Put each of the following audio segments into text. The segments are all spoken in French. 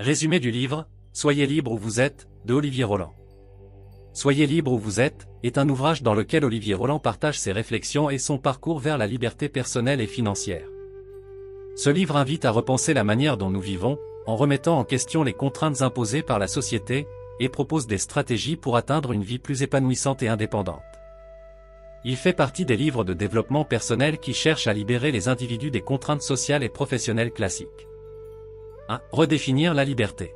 Résumé du livre « Soyez libre où vous êtes » de Olivier Roland. Soyez libre où vous êtes est un ouvrage dans lequel Olivier Roland partage ses réflexions et son parcours vers la liberté personnelle et financière. Ce livre invite à repenser la manière dont nous vivons, en remettant en question les contraintes imposées par la société, et propose des stratégies pour atteindre une vie plus épanouissante et indépendante. Il fait partie des livres de développement personnel qui cherchent à libérer les individus des contraintes sociales et professionnelles classiques. 1. Redéfinir la liberté.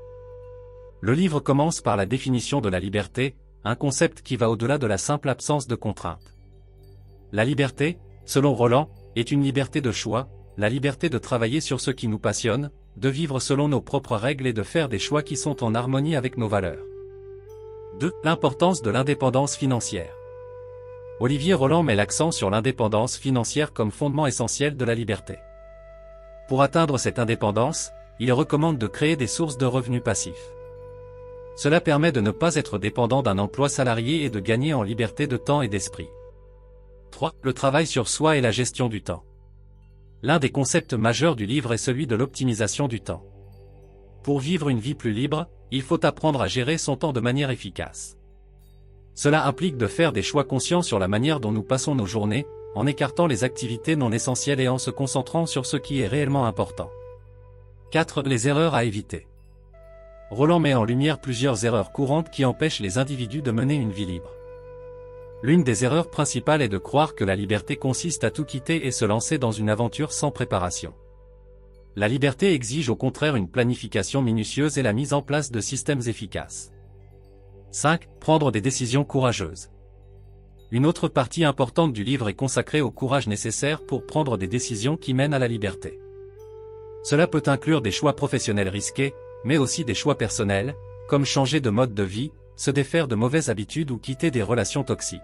Le livre commence par la définition de la liberté, un concept qui va au-delà de la simple absence de contraintes. La liberté, selon Roland, est une liberté de choix, la liberté de travailler sur ce qui nous passionne, de vivre selon nos propres règles et de faire des choix qui sont en harmonie avec nos valeurs. 2. L'importance de l'indépendance financière. Olivier Roland met l'accent sur l'indépendance financière comme fondement essentiel de la liberté. Pour atteindre cette indépendance, il recommande de créer des sources de revenus passifs. Cela permet de ne pas être dépendant d'un emploi salarié et de gagner en liberté de temps et d'esprit. 3. Le travail sur soi et la gestion du temps. L'un des concepts majeurs du livre est celui de l'optimisation du temps. Pour vivre une vie plus libre, il faut apprendre à gérer son temps de manière efficace. Cela implique de faire des choix conscients sur la manière dont nous passons nos journées, en écartant les activités non essentielles et en se concentrant sur ce qui est réellement important. 4. Les erreurs à éviter. Roland met en lumière plusieurs erreurs courantes qui empêchent les individus de mener une vie libre. L'une des erreurs principales est de croire que la liberté consiste à tout quitter et se lancer dans une aventure sans préparation. La liberté exige au contraire une planification minutieuse et la mise en place de systèmes efficaces. 5. Prendre des décisions courageuses. Une autre partie importante du livre est consacrée au courage nécessaire pour prendre des décisions qui mènent à la liberté. Cela peut inclure des choix professionnels risqués, mais aussi des choix personnels, comme changer de mode de vie, se défaire de mauvaises habitudes ou quitter des relations toxiques.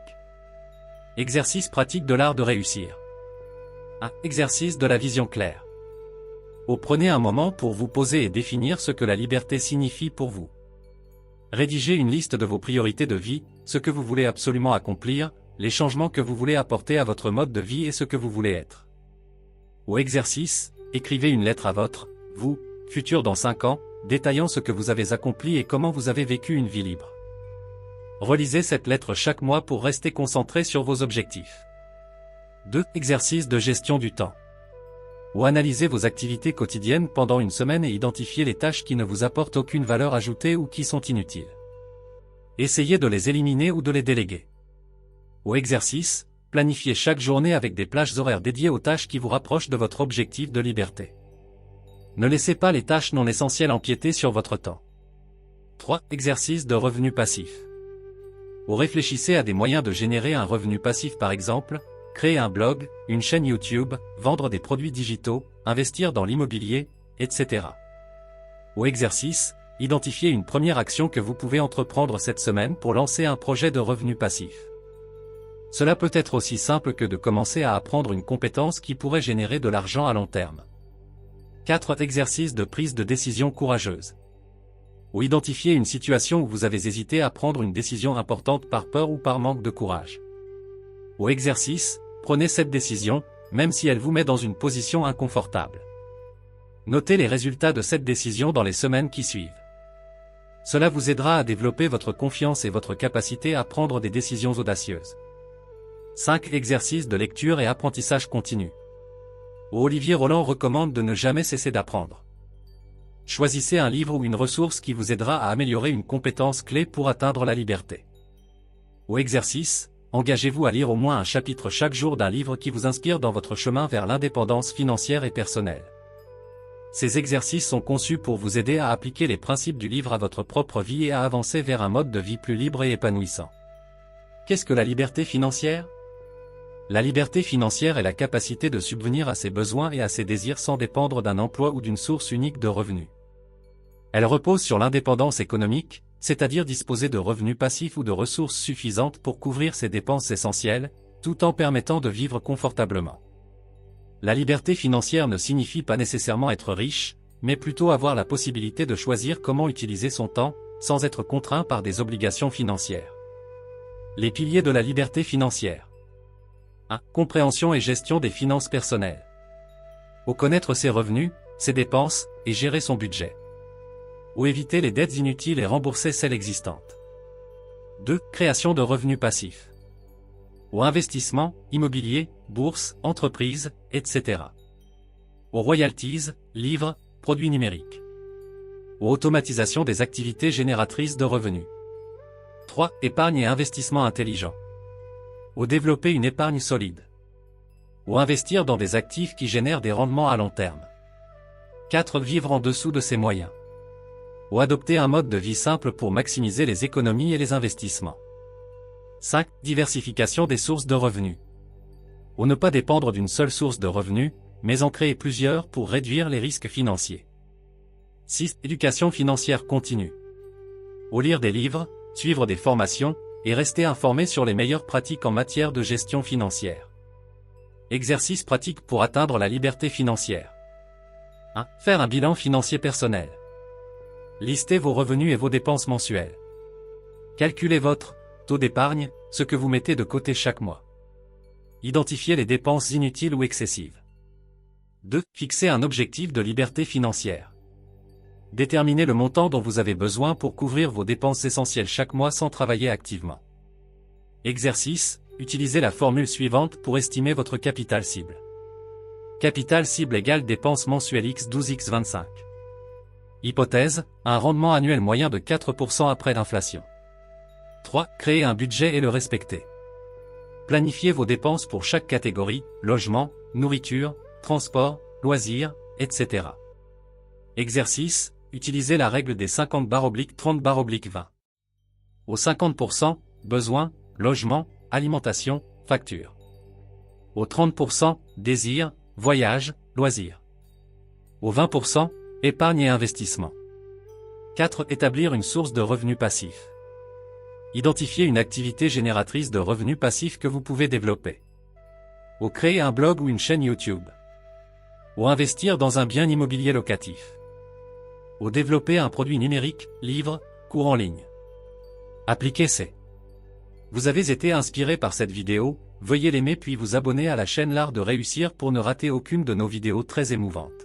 Exercice pratique de l'art de réussir. 1. Exercice de la vision claire. Prenez un moment pour vous poser et définir ce que la liberté signifie pour vous. Rédigez une liste de vos priorités de vie, ce que vous voulez absolument accomplir, les changements que vous voulez apporter à votre mode de vie et ce que vous voulez être. Exercice, écrivez une lettre à votre « vous » futur dans 5 ans, détaillant ce que vous avez accompli et comment vous avez vécu une vie libre. Relisez cette lettre chaque mois pour rester concentré sur vos objectifs. 2. Exercice de gestion du temps. Analysez vos activités quotidiennes pendant une semaine et identifiez les tâches qui ne vous apportent aucune valeur ajoutée ou qui sont inutiles. Essayez de les éliminer ou de les déléguer. Exercice, planifiez chaque journée avec des plages horaires dédiées aux tâches qui vous rapprochent de votre objectif de liberté. Ne laissez pas les tâches non essentielles empiéter sur votre temps. 3. Exercice de revenu passif. Réfléchissez à des moyens de générer un revenu passif par exemple, créer un blog, une chaîne YouTube, vendre des produits digitaux, investir dans l'immobilier, etc. Exercice, identifiez une première action que vous pouvez entreprendre cette semaine pour lancer un projet de revenu passif. Cela peut être aussi simple que de commencer à apprendre une compétence qui pourrait générer de l'argent à long terme. 4. Exercice de prise de décision courageuse. Identifiez une situation où vous avez hésité à prendre une décision importante par peur ou par manque de courage. Exercice, prenez cette décision, même si elle vous met dans une position inconfortable. Notez les résultats de cette décision dans les semaines qui suivent. Cela vous aidera à développer votre confiance et votre capacité à prendre des décisions audacieuses. 5. Exercice de lecture et apprentissage continu. Olivier Roland recommande de ne jamais cesser d'apprendre. Choisissez un livre ou une ressource qui vous aidera à améliorer une compétence clé pour atteindre la liberté. Exercice, engagez-vous à lire au moins un chapitre chaque jour d'un livre qui vous inspire dans votre chemin vers l'indépendance financière et personnelle. Ces exercices sont conçus pour vous aider à appliquer les principes du livre à votre propre vie et à avancer vers un mode de vie plus libre et épanouissant. Qu'est-ce que la liberté financière ? La liberté financière est la capacité de subvenir à ses besoins et à ses désirs sans dépendre d'un emploi ou d'une source unique de revenus. Elle repose sur l'indépendance économique, c'est-à-dire disposer de revenus passifs ou de ressources suffisantes pour couvrir ses dépenses essentielles, tout en permettant de vivre confortablement. La liberté financière ne signifie pas nécessairement être riche, mais plutôt avoir la possibilité de choisir comment utiliser son temps, sans être contraint par des obligations financières. Les piliers de la liberté financière. 1. Compréhension et gestion des finances personnelles. Connaître ses revenus, ses dépenses, et gérer son budget. Ou éviter les dettes inutiles et rembourser celles existantes. 2. Création de revenus passifs. Ou investissement, immobilier, bourse, entreprise, etc. Aux royalties, livres, produits numériques. Ou automatisation des activités génératrices de revenus. 3. Épargne et investissement intelligent. Ou développer une épargne solide. Ou investir dans des actifs qui génèrent des rendements à long terme. 4. Vivre en dessous de ses moyens. Ou adopter un mode de vie simple pour maximiser les économies et les investissements. 5. Diversification des sources de revenus. Ou ne pas dépendre d'une seule source de revenus, mais en créer plusieurs pour réduire les risques financiers. 6. Éducation financière continue. Ou lire des livres, suivre des formations, et rester informé sur les meilleures pratiques en matière de gestion financière. Exercices pratiques pour atteindre la liberté financière. 1. Faire un bilan financier personnel. Listez vos revenus et vos dépenses mensuelles. Calculez votre taux d'épargne, ce que vous mettez de côté chaque mois. Identifiez les dépenses inutiles ou excessives. 2. Fixez un objectif de liberté financière. Déterminez le montant dont vous avez besoin pour couvrir vos dépenses essentielles chaque mois sans travailler activement. Exercice, utilisez la formule suivante pour estimer votre capital cible. Capital cible égale dépenses mensuelles x12 x25. Hypothèse, un rendement annuel moyen de 4% après l'inflation. 3. Créer un budget et le respecter. Planifiez vos dépenses pour chaque catégorie, logement, nourriture, transport, loisirs, etc. Exercice, utilisez la règle des 50/30/20. Au 50%, besoins, logement, alimentation, facture. Au 30%, désir, voyage, loisirs. Au 20%, épargne et investissement. 4. Établir une source de revenus passifs. Identifiez une activité génératrice de revenus passifs que vous pouvez développer. Ou créer un blog ou une chaîne YouTube. Ou investir dans un bien immobilier locatif. Ou développer un produit numérique, livre, cours en ligne. Appliquez ces. Vous avez été inspiré par cette vidéo, veuillez l'aimer puis vous abonner à la chaîne L'Art de Réussir pour ne rater aucune de nos vidéos très émouvantes.